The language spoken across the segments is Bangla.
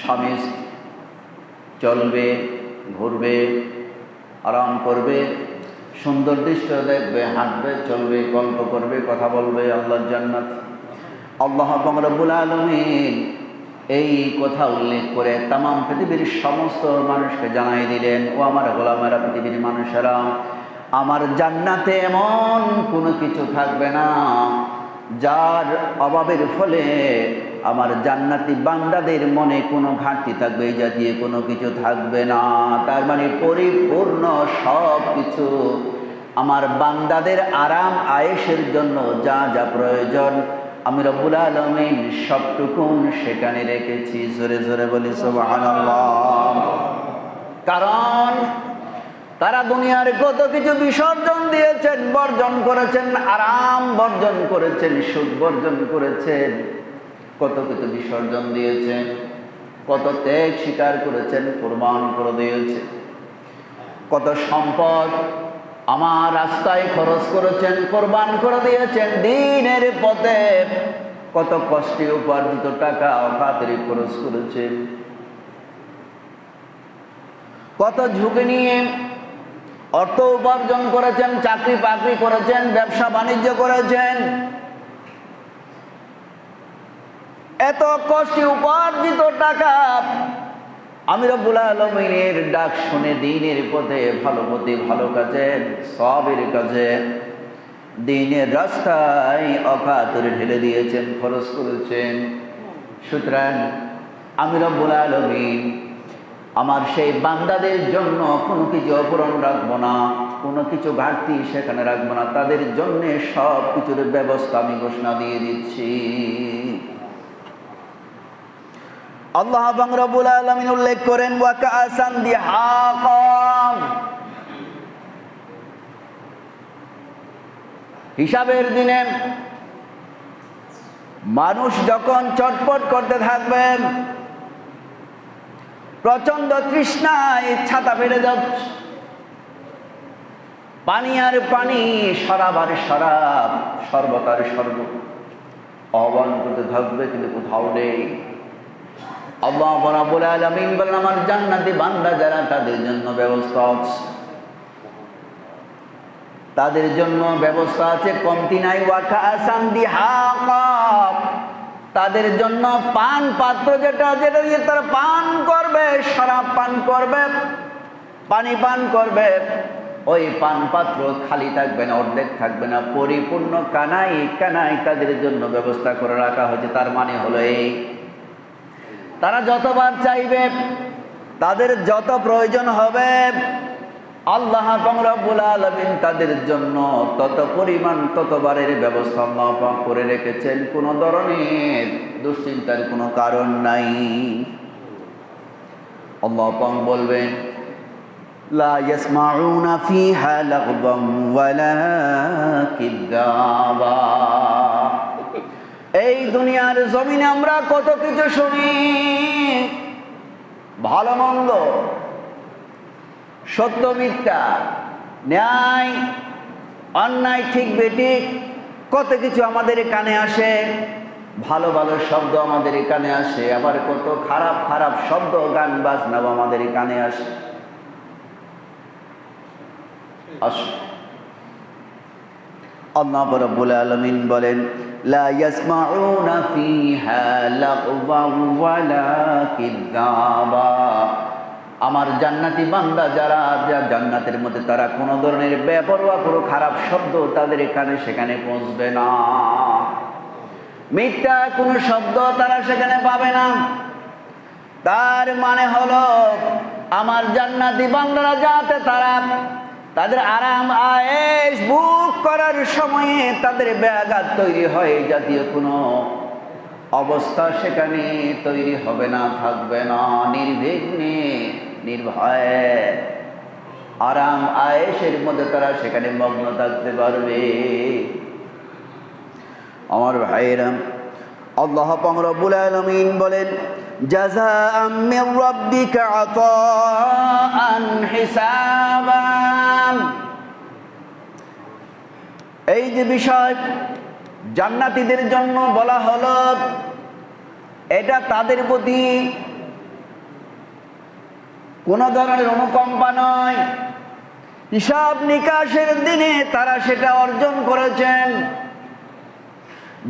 স্বামী চলবে, ঘুরবে, আরাম করবে, সুন্দর দৃশ্য দেখবে, হাঁটবে, চলবে, গল্প করবে, কথা বলবে, আল্লাহর জান্নাত। আল্লাহ রব্বুল আলামিন এই কথা উল্লেখ করে তামাম পৃথিবীর সমস্ত মানুষকে জানাই দিলেন, ও আমার গোলামেরা, পৃথিবীর মানুষেরা, আমার জান্নাতে এমন কোনো কিছু থাকবে না যার অভাবের ফলে আমার জান্নাতি বান্দাদের মনে কোনো ঘাটতি থাকবে, এই জাতীয় কোনো কিছু থাকবে না। তার মানে পরিপূর্ণ সব কিছু আমার বান্দাদের আরাম আয়েশের জন্য যা যা প্রয়োজন আমি রব্বুল আলামিন সবটুকুন সেখানে রেখেছি। জোরে জোরে বলি সুবহানাল্লাহ। কারণ তারা দুনিয়ার কত কিছু বিসর্জন দিয়েছেন, বর্জন করেছেন, আরাম বর্জন করেছেন, সুখ বর্জন করেছেন, কত কিছু বিসর্জন দিয়েছেন, কত ত্যাগ স্বীকার করেছেন, কোরবান করে দিয়েছেন, কত সম্পদ আমার রাস্তায় খরচ করেছেন, কোরবান করে দিয়েছেন, দ্বীনের পথে কত কষ্টে উপার্জিত টাকা অকাতরে খরচ করেছেন, কত ঝুঁকি নিয়ে অর্থ উপার্জন করেছেন, চাকরি বাকরি করেছেন, ব্যবসা বাণিজ্য করেছেন। এত কষ্টে উপার্জিত টাকা আমি রব্বুল আলামিনের ডাক শুনে দ্বীনের পথে, ভালো পথে, ভালো কাজে, সবের কাজে, দ্বীনের রাস্তায় অকাতরে ঢেলে দিয়েছেন, খরচ করেছেন। সুতরাং আমি রব্বুল আলামিন আমার সেই বান্দাদের জন্য কোনো কিছু অপূরণ রাখবো না, কোনো কিছু ঘাটতি সেখানে রাখবো না, তাদের জন্য সব কিছুর ব্যবস্থা আমি ঘোষণা দিয়ে দিচ্ছি। আল্লাহ রব্বুল আলামিন উল্লেখ করেন ওয়া কাআসান দিহাকাম, হিসাবের দিনে মানুষ যখন চটপট করতে থাকবে, প্রচন্ড তৃষ্ণায় ছাতা ফেটে যাচ্ছে, পানি আর পানি, শরাব আর শরাব, শরবত আর শরবত, আহ্বান করতে থাকবে, কিন্তু কোথাও নেই। আল্লাহ রাব্বুল আলামিন বলেন আমার জান্নাতি বান্দা যারা, তাদের জন্য ব্যবস্থা আছে, তাদের জন্য ব্যবস্থা আছে, কমতি নাই। ওয়া কাআসান দিহাকাম, তাদের জন্য পান পাত্র, যেটা যেটা দিয়ে তারা পান করবে, শরাব পান করবে, পানি পান করবে, ওই পান পাত্র খালি থাকবে না, অর্ধেক থাকবে না, পরিপূর্ণ কানাই কানাই তাদের জন্য ব্যবস্থা করে রাখা হয়েছে। তার মানে হলো এই, তারা যতবার চাইবে, তাদের যত প্রয়োজন হবে, আল্লাহ রাব্বুল আলামিন তাদের জন্য তত পরিমাণ ততবারের ব্যবস্থা আল্লাহ পাক করে রেখেছেন। কোনো ধরনের দুশ্চিন্তার কোনো কারণ নাই। আল্লাহ পাক বলবেন লা ইয়াসমাউনা ফিহা লাগওয়ান ওয়ালা কিযাবা। এই দুনিয়ার জমিনে আমরা কত কিছু শুনি, ভালো মন্দ, সত্য মিথ্যা, ন্যায় অন্যায়, ঠিক বেঠিক, কত কিছু আমাদের কানে আসে, ভালো ভালো শব্দ আমাদের কানে আসে, আবার কত খারাপ খারাপ শব্দ, গান বাজনাও আমাদের কানে আসে। আল্লাহ রাব্বুল আলামিন বলেন লা ইয়াসমাউনা ফিহা লাগওয়ান ওয়ালা কিযাবা। আমার জান্নাতি বান্দা যারা, জান্নাতের মধ্যে তারা কোনো ধরনের বেপরোয়া কোনো খারাপ শব্দ তাদের কানে সেখানে পৌঁছবে না, মিথ্যা কোনো শব্দ তারা সেখানে পাবে না। তার মানে হলো আমার জান্নাতি বান্দারা যাতে তারা তাদের আরাম আয়েশ ভোগ করার সময়ে তাদের ব্যাঘাত তৈরি হয়, জাতীয় কোনো অবস্থা সেখানে তৈরি হবে না, থাকবে না। নির্বিঘ্নে নির্ভয়ে আরাম আয়েশের মধ্যে তারা সেখানে মগ্ন থাকতে পারবে। আমার ভাইরা, আল্লাহ রাব্বুল আলামিন বলেন জাযাআম মির রাব্বিকা আতাআন হিসাবান। এই যে বিষয় জান্নাতীদের জন্য বলা হলো, এটা তাদের প্রতি কোনো ধরনের অনুকম্পা নয়। হিসাব নিকাশের দিনে তারা সেটা অর্জন করেছেন।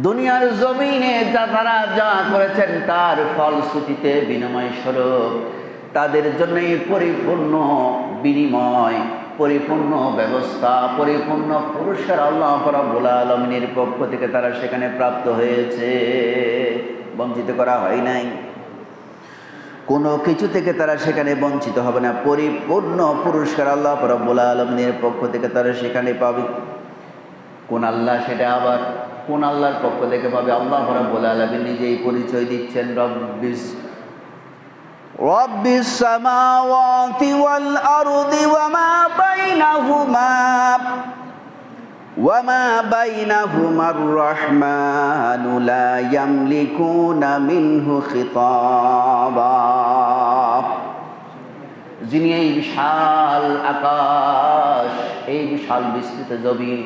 দুনিয়ার জমিনে তারা যা করেছেন তার ফলশ্রুতিতে বিনিময় স্বরূপ তাদের জন্য পরিপূর্ণ বিনিময়, পরিপূর্ণ ব্যবস্থা, পরিপূর্ণ পুরস্কার আল্লাহ রাব্বুল আলামিনের পক্ষ থেকে তারা সেখানে প্রাপ্ত হয়েছে। বঞ্চিত করা হয় নাই, কোনো কিছু থেকে তারা সেখানে বঞ্চিত হবে না। পরিপূর্ণ পুরস্কার আল্লাহ রাব্বুল আলামিনের পক্ষ থেকে তারা সেখানে পাবে। কোন আল্লাহ সেটা আবার কোন আল্লাহর পক্ষ থেকে পাবে? আল্লাহ রাব্বুল আলামিন নিজেই পরিচয় দিচ্ছেন, রব্বিস সামাওয়াতি ওয়াল আরদি ওয়ামা বাইনাহুমার রহমানু লা ইয়ামলিকুনা মিনহু খিতাবা। যিনি এই বিশাল আকাশ, এই বিশাল বিস্তৃত জমিন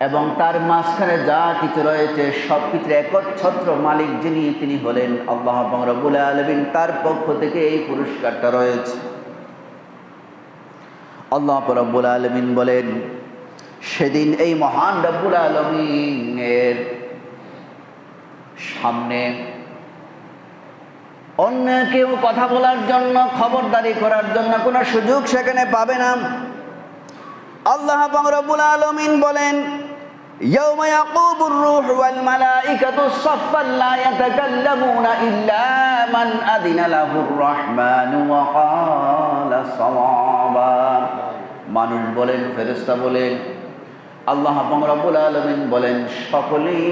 এবং তার মাঝখানে যা কিছু রয়েছে সব কিছুর একচ্ছত্র মালিক যিনি, তিনি হলেন আল্লাহ রাব্বুল আলামিন। তার পক্ষ থেকে এই পুরস্কারটা রয়েছে। আল্লাহ রাব্বুল আলামিন বলেন, সেদিন এই মহান রাব্বুল আলামিনের সামনে অন্য কেউ কথা বলার জন্য, খবরদারি করার জন্য কোনো সুযোগ সেখানে পাবে না। আল্লাহ রাব্বুল আলামিন বলেন, ইয়াউমা ইয়াকুমুর রূহু ওয়াল মালাইকাতু সাফফান লা ইয়াতাকাল্লামুনা ইল্লা মান আযিনা লাহুর রাহমানু ওয়া ক্বালা সাওয়াবা। মানুষ বলেন, ফেরেশতা বলেন, আল্লাহ রাব্বুল আলামিন বলেন, সকলেই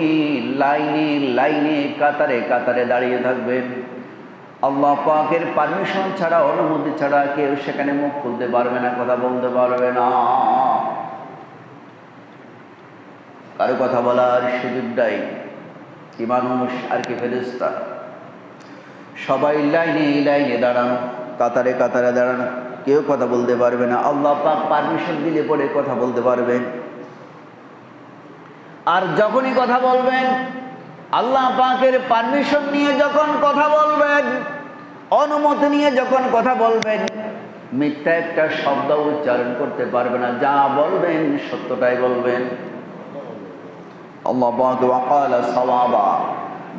লাইনে লাইনে কাতারে কাতারে দাঁড়িয়ে থাকবেন। আল্লাহ পাকের পারমিশন ছাড়া, অনুমতি ছাড়া কেউ সেখানে মুখ খুলতে পারবে না, কথা বলতে পারবে না। কারো কথা বলার সুযোগ নাই। কি মানুষ আর কি ফেরেশতা, সবাই লাইনে লাইনে দাঁড়ানো, কাতারে কাতারে দাঁড়ানো, কেউ কথা বলতে পারবে না। আল্লাহ পাক পারমিশন দিলে পরে কথা বলতে পারবেন। আর যখনই কথা বলবেন, আল্লাহ পাকের পারমিশন নিয়ে যখন কথা বলবেন, অনুমতি নিয়ে যখন কথা বলবেন, মিথ্যা একটা শব্দ উচ্চারণ করতে পারবে না। যা বলবেন সত্যটাই বলবেন। আল্লাহ পাক ওয়া ক্বালা সাওয়াবা,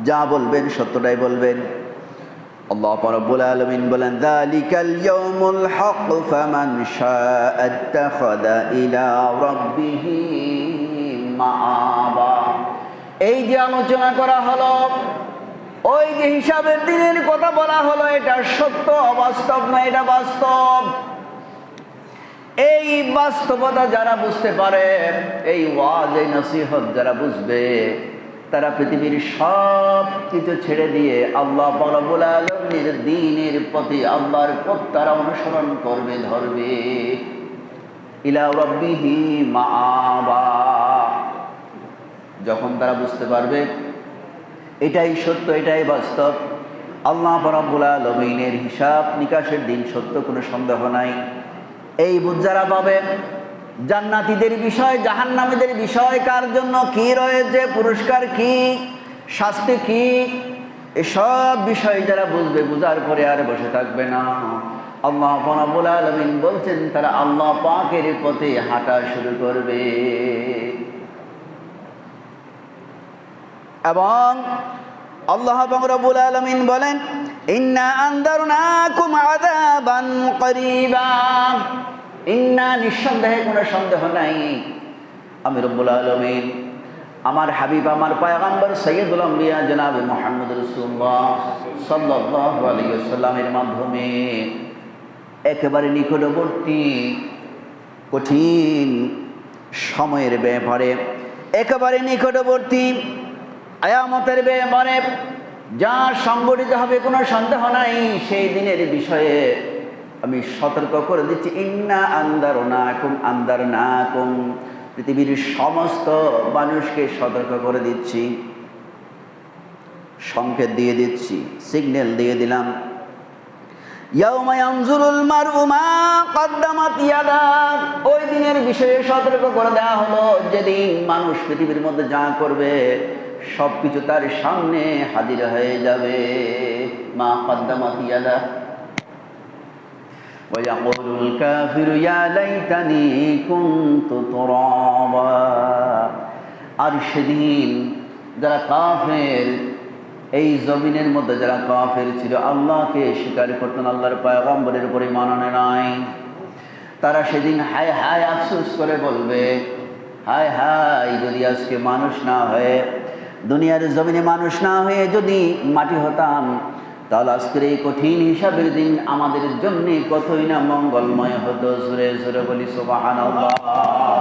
যা বলবেন সত্যটাই বলবেন। আল্লাহ রাব্বুল আলামিন বলেন, যালিকাল ইয়াউমুল হক ফামান শাআ আত্তাখাযা ইলা রাব্বিহি মাআবা। এই যে আলোচনা করা হলো, ওই যে হিসাবের দিনের কথা বলা হলো, এটা সত্য, অবাস্তব না, এটা বাস্তব। এই বাস্তবতা যারা বুঝতে পারে, এই ওয়াজ, এই নসিহত যারা বুঝবে, তারা পৃথিবীর সব কিছু ছেড়ে দিয়ে আল্লাহ রাব্বুল আলামিনের দ্বীনের প্রতি, আল্লাহর পথ তারা অনুসরণ করবে, ধরবে। ইলা রাব্বিহি মাআবা। যখন তারা বুঝতে পারবে এটাই সত্য, এটাই বাস্তব, আল্লাহ রাব্বুল আলামিনের হিসাব নিকাশের দিন সত্য, কোনো সন্দেহ নাই, এই বুঝ যারা পাবেন, জান্নাতীদের বিষয়, জাহান্নামীদের বিষয়, কার জন্য কি রয়েছে, পুরস্কার কি, শাস্তি কি, এসব বিষয় যারা বুঝবে, বুঝার পরে আর বসে থাকবে না। আল্লাহ রাব্বুল আলামিন বলছেন, তারা আল্লাহ পাকের পথে হাঁটা শুরু করবে। এবং আল্লাহ রাব্বুল আলামিন বলেন, ইন্না আনদারনাকুম আযাবান করিবা। ইন্না, নিঃসন্দেহে, কোনো সন্দেহ নাই, আমি রব্বুল আলামিন আমার হাবিব, আমার পয়গম্বর সাইয়্যিদুল আম্বিয়া জনাবে মুহাম্মদ রাসূলুল্লাহ সাল্লাল্লাহু আলাইহি ওয়াসাল্লামের মাধ্যমে একেবারে নিকটবর্তী কঠিন সময়ের ব্যাপারে, একেবারে নিকটবর্তী কিয়ামতের ব্যাপারে যা সংঘটিত হবে কোনো সন্দেহ নাই, সেই দিনের বিষয়ে আমি সতর্ক করে দিচ্ছি। ইন্না আনদারনাকুম, পৃথিবীর সমস্ত মানুষকে সতর্ক করে দিচ্ছি, সংকেত দিয়ে দিচ্ছি, সিগন্যাল দিয়ে দিলাম। ইয়াউমা ইয়ানজুরুল মারউ মা কদ্দামাত ইয়াদাহ, ওই দিনের বিষয়ে সতর্ক করে দেওয়া হলো, যেদিন মানুষ পৃথিবীর মধ্যে যা করবে সব কিছু তার সামনে হাজির হয়ে যাবে। মা কদ্দামাত ইয়াদাহ, ويقول الكافر يا ليتني كنت ترابا। আর সেদিন যারা কাফের, এই জমিনের মধ্যে যারা কাফের ছিল, আল্লাহকে স্বীকার করতেন, আল্লাহর পয়গম্বরের উপরে ঈমান আনে নাই, তারা সেদিন হায় হায় আফসোস করে বলবে, হায় হায় যদি আজকে মানুষ না হয়ে, দুনিয়ার জমিনে মানুষ না হয়ে যদি মাটি হতাম, তাহলে আজকের এই কঠিন হিসাবের দিন আমাদের জন্য কতই না মঙ্গলময় হতো। জোরে জোরে বলি সুবহানাল্লাহ।